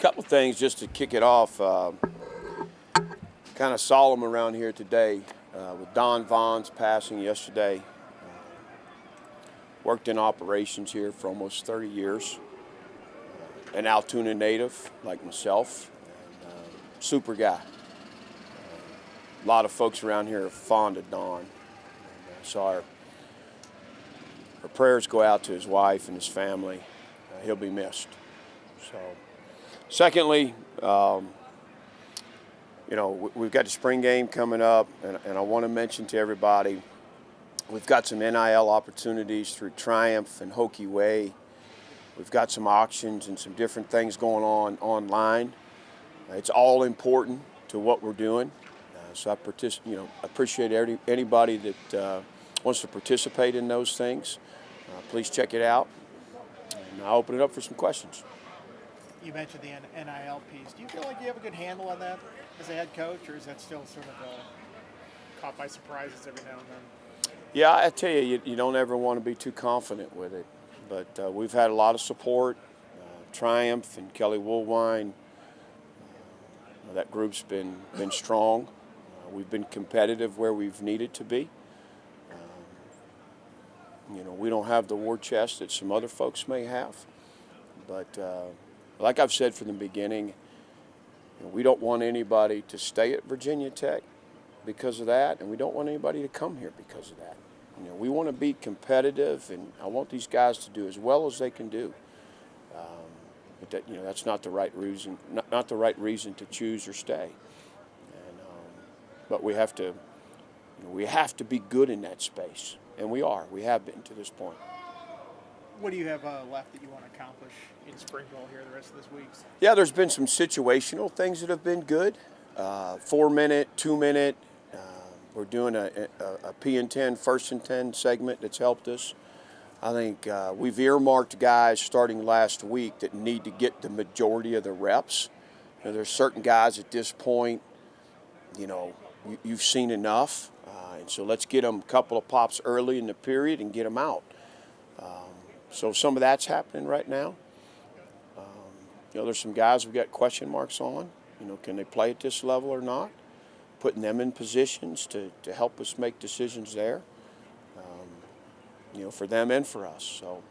couple things just to kick it off. Kind of solemn around here today with Don Vaughn's passing yesterday. Worked in operations here for almost 30 years. An Altoona native like myself. Super guy. A lot of folks around here are fond of Don. So our prayers go out to his wife and his family. He'll be missed. So, secondly, we've got the spring game coming up, and I want to mention to everybody, we've got some NIL opportunities through Triumph and Hokie Way. We've got some auctions and some different things going on online. It's all important to what we're doing. So I appreciate anybody that wants to participate in those things. Please check it out. And I'll open it up for some questions. You mentioned the NIL piece. Do you feel like you have a good handle on that as a head coach, or is that still sort of caught by surprises every now and then? Yeah, I tell you, you don't ever want to be too confident with it. But we've had a lot of support. Triumph and Kelly Woolwine, that group's been strong. We've been competitive where we've needed to be. We don't have the war chest that some other folks may have. But like I've said from the beginning, we don't want anybody to stay at Virginia Tech because of that, and we don't want anybody to come here because of that. We want to be competitive, and I want these guys to do as well as they can do. But that's not the right reason. Not the right reason to choose or stay. And, but we have to be good in that space, and we are. We have been to this point. What do you have left that you want to accomplish in spring ball here the rest of this week? Yeah, there's been some situational things that have been good. 4-minute, 2-minute. We're doing a P&10, first and 10 segment that's helped us. I think we've earmarked guys starting last week that need to get the majority of the reps. There's certain guys at this point, you've seen enough. And so let's get them a couple of pops early in the period and get them out. So some of that's happening right now. There's some guys we've got question marks on. Can they play at this level or not? Putting them in positions to help us make decisions there, for them and for us. So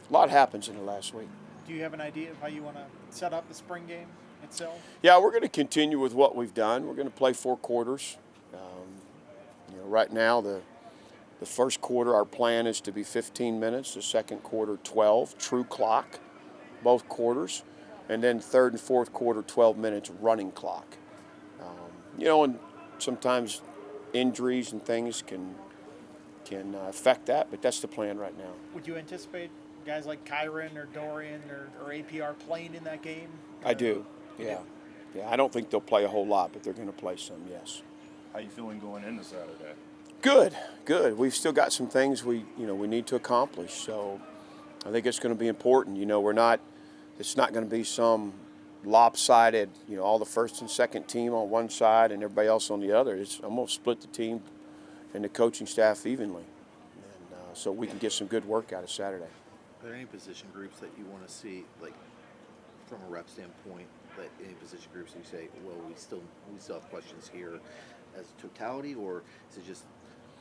a lot happens in the last week. Do you have an idea of how you want to set up the spring game itself? Yeah, we're going to continue with what we've done. We're going to play 4 quarters. Right now, the first quarter, our plan is to be 15 minutes. The second quarter, 12, true clock, both quarters. And then third and fourth quarter, 12 minutes running clock. And sometimes injuries and things can affect that, but that's the plan right now. Would you anticipate guys like Kyron or Dorian or APR playing in that game? I do, yeah. Yeah, I don't think they'll play a whole lot, but they're going to play some, yes. How you feeling going into Saturday? Good. We've still got some things we need to accomplish, so I think it's going to be important. It's not going to be some lopsided, all the first and second team on one side and everybody else on the other. I'm going to split the team and the coaching staff evenly, and so we can get some good work out of Saturday. Are there any position groups that you want to see, like from a rep standpoint, that any position groups that you say, well, we still have questions here as a totality, or is it just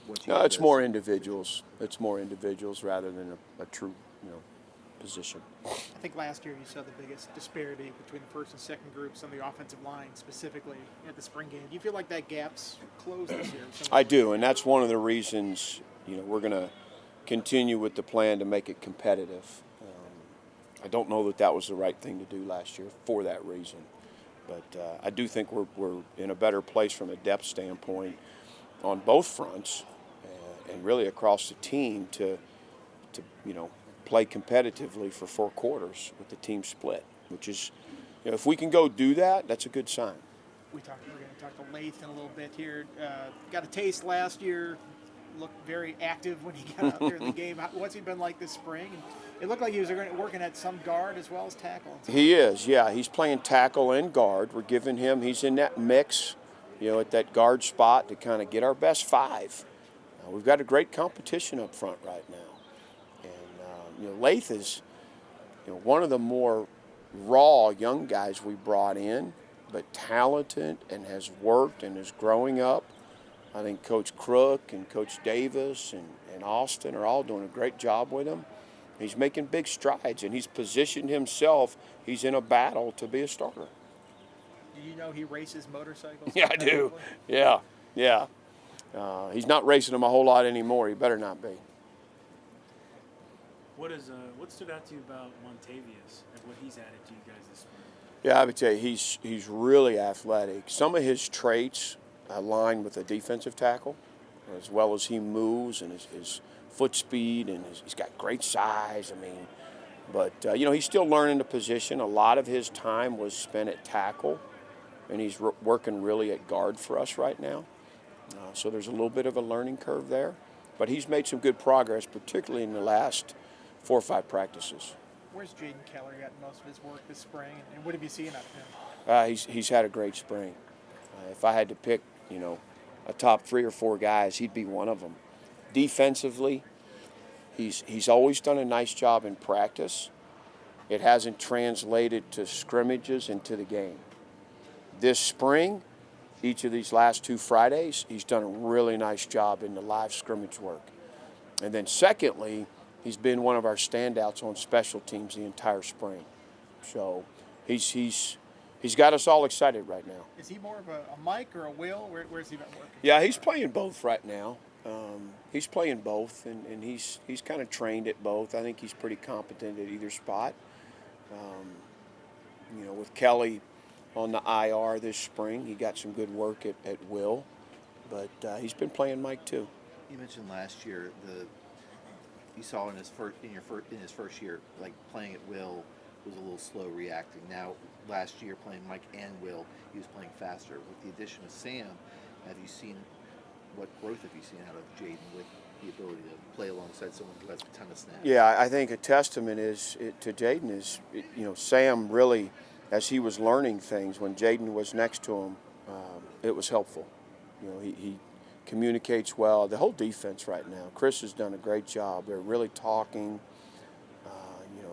once you? No, it's more individuals. It's more individuals rather than a true, position. I think last year you saw the biggest disparity between the first and second groups on the offensive line, specifically at the spring game. Do you feel like that gap's closed this year? I do, and that's one of the reasons we're going to continue with the plan to make it competitive. I don't know that was the right thing to do last year for that reason, but I do think we're in a better place from a depth standpoint on both fronts and really across the team to play competitively for 4 quarters with the team split, which is, if we can go do that, that's a good sign. We're going to talk to Lathan a little bit here. Got a taste last year, looked very active when he got out there in the game. What's he been like this spring? And it looked like he was working at some guard as well as tackle. He is, yeah. He's playing tackle and guard. We're giving him, he's in that mix, at that guard spot to kind of get our best 5. We've got a great competition up front right now. Lath is, one of the more raw young guys we brought in, but talented and has worked and is growing up. I think Coach Crook and Coach Davis and Austin are all doing a great job with him. He's making big strides, and he's positioned himself. He's in a battle to be a starter. Do you know he races motorcycles? Yeah, I do. Yeah, yeah. He's not racing them a whole lot anymore. He better not be. What stood out to you about Montavious and what he's added to you guys this spring? Yeah, I would tell you he's really athletic. Some of his traits align with a defensive tackle, as well as he moves and his foot speed, and he's got great size. I mean, but he's still learning the position. A lot of his time was spent at tackle, and he's working really at guard for us right now. So there's a little bit of a learning curve there, but he's made some good progress, particularly in the last 4 or 5 practices. Where's Jaden Keller gotten most of his work this spring, and what have you seen out of him? He's had a great spring. If I had to pick, a top 3 or 4 guys, he'd be one of them. Defensively, he's always done a nice job in practice. It hasn't translated to scrimmages and to the game. This spring, each of these last 2 Fridays, he's done a really nice job in the live scrimmage work. And then secondly, he's been one of our standouts on special teams the entire spring. So he's got us all excited right now. Is he more of a Mike or a Will? Where's he been working? Yeah, he's playing both right now. He's playing both, and he's kind of trained at both. I think he's pretty competent at either spot. With Kelly on the IR this spring, he got some good work at Will, but he's been playing Mike too. You mentioned last year you saw in his first year, like playing at Will was a little slow reacting. Now last year playing Mike and Will, he was playing faster. With the addition of Sam, what growth have you seen out of Jaden with the ability to play alongside someone who has a ton of snaps? Yeah, I think a testament to Jaden is Sam really, as he was learning things when Jaden was next to him, it was helpful. He communicates well. The whole defense right now, Chris has done a great job. They're really talking.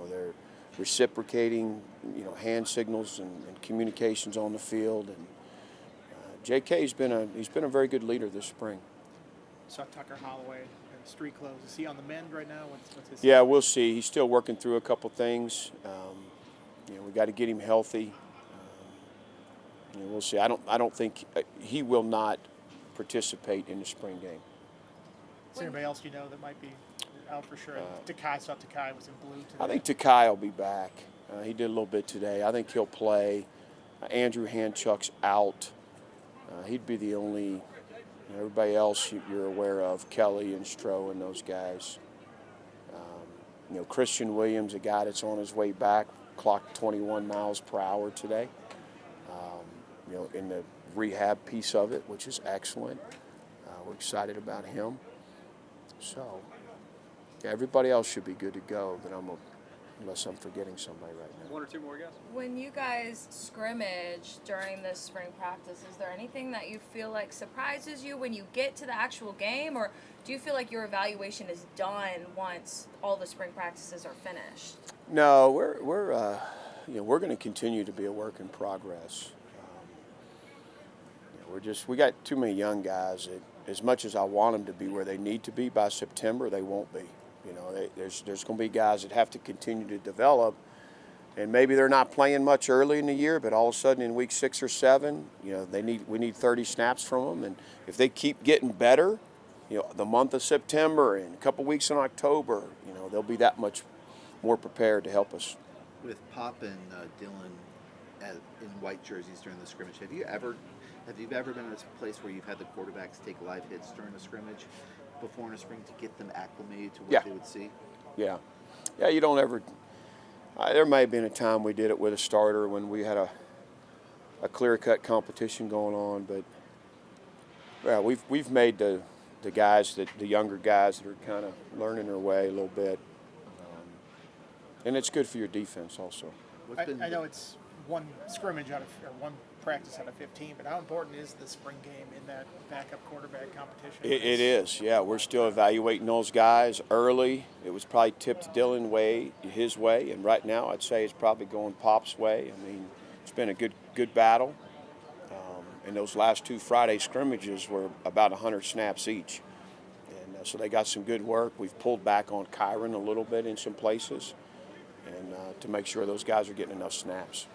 They're reciprocating, hand signals and communications on the field. And J.K.'s been a very good leader this spring. Saw Tucker Holloway in the street clothes. Is he on the mend right now? What's his? Yeah, we'll see. He's still working through a couple things. We got to get him healthy. We'll see. I don't think he will not participate in the spring game. Is there anybody else that might be out for sure? Saw Takai was in blue today. I think Takai will be back. He did a little bit today. I think he'll play. Andrew Handchuck's out. He'd be the only. Everybody else you're aware of, Kelly and Stroh and those guys. Christian Williams, a guy that's on his way back, clocked 21 miles per hour today. In the rehab piece of it, which is excellent. We're excited about him. So, everybody else should be good to go, unless I'm forgetting somebody right now. 1 or 2 more guys. When you guys scrimmage during this spring practice, is there anything that you feel like surprises you when you get to the actual game, or do you feel like your evaluation is done once all the spring practices are finished? No, we're going to continue to be a work in progress. We got too many young guys that, as much as I want them to be where they need to be by September, they won't be. There's going to be guys that have to continue to develop, and maybe they're not playing much early in the year, but all of a sudden in week 6 or 7, we need 30 snaps from them, and if they keep getting better, the month of September and a couple weeks in October, they'll be that much more prepared to help us. With Pop and Dylan in white jerseys during the scrimmage, have you ever been in a place where you've had the quarterbacks take live hits during the scrimmage before in the spring to get them acclimated to what they would see? Yeah, you don't ever. There may have been a time we did it with a starter when we had a clear-cut competition going on, but yeah, we've made the guys the younger guys that are kind of learning their way a little bit, and it's good for your defense also. I know it's one scrimmage out of or one practice out of 15. But how important is the spring game in that backup quarterback competition? It is, yeah. We're still evaluating those guys early. It was probably tipped his way, and right now I'd say it's probably going Pop's way. I mean, it's been a good battle. And those last 2 Friday scrimmages were about 100 snaps each. And so they got some good work. We've pulled back on Kyron a little bit in some places and to make sure those guys are getting enough snaps.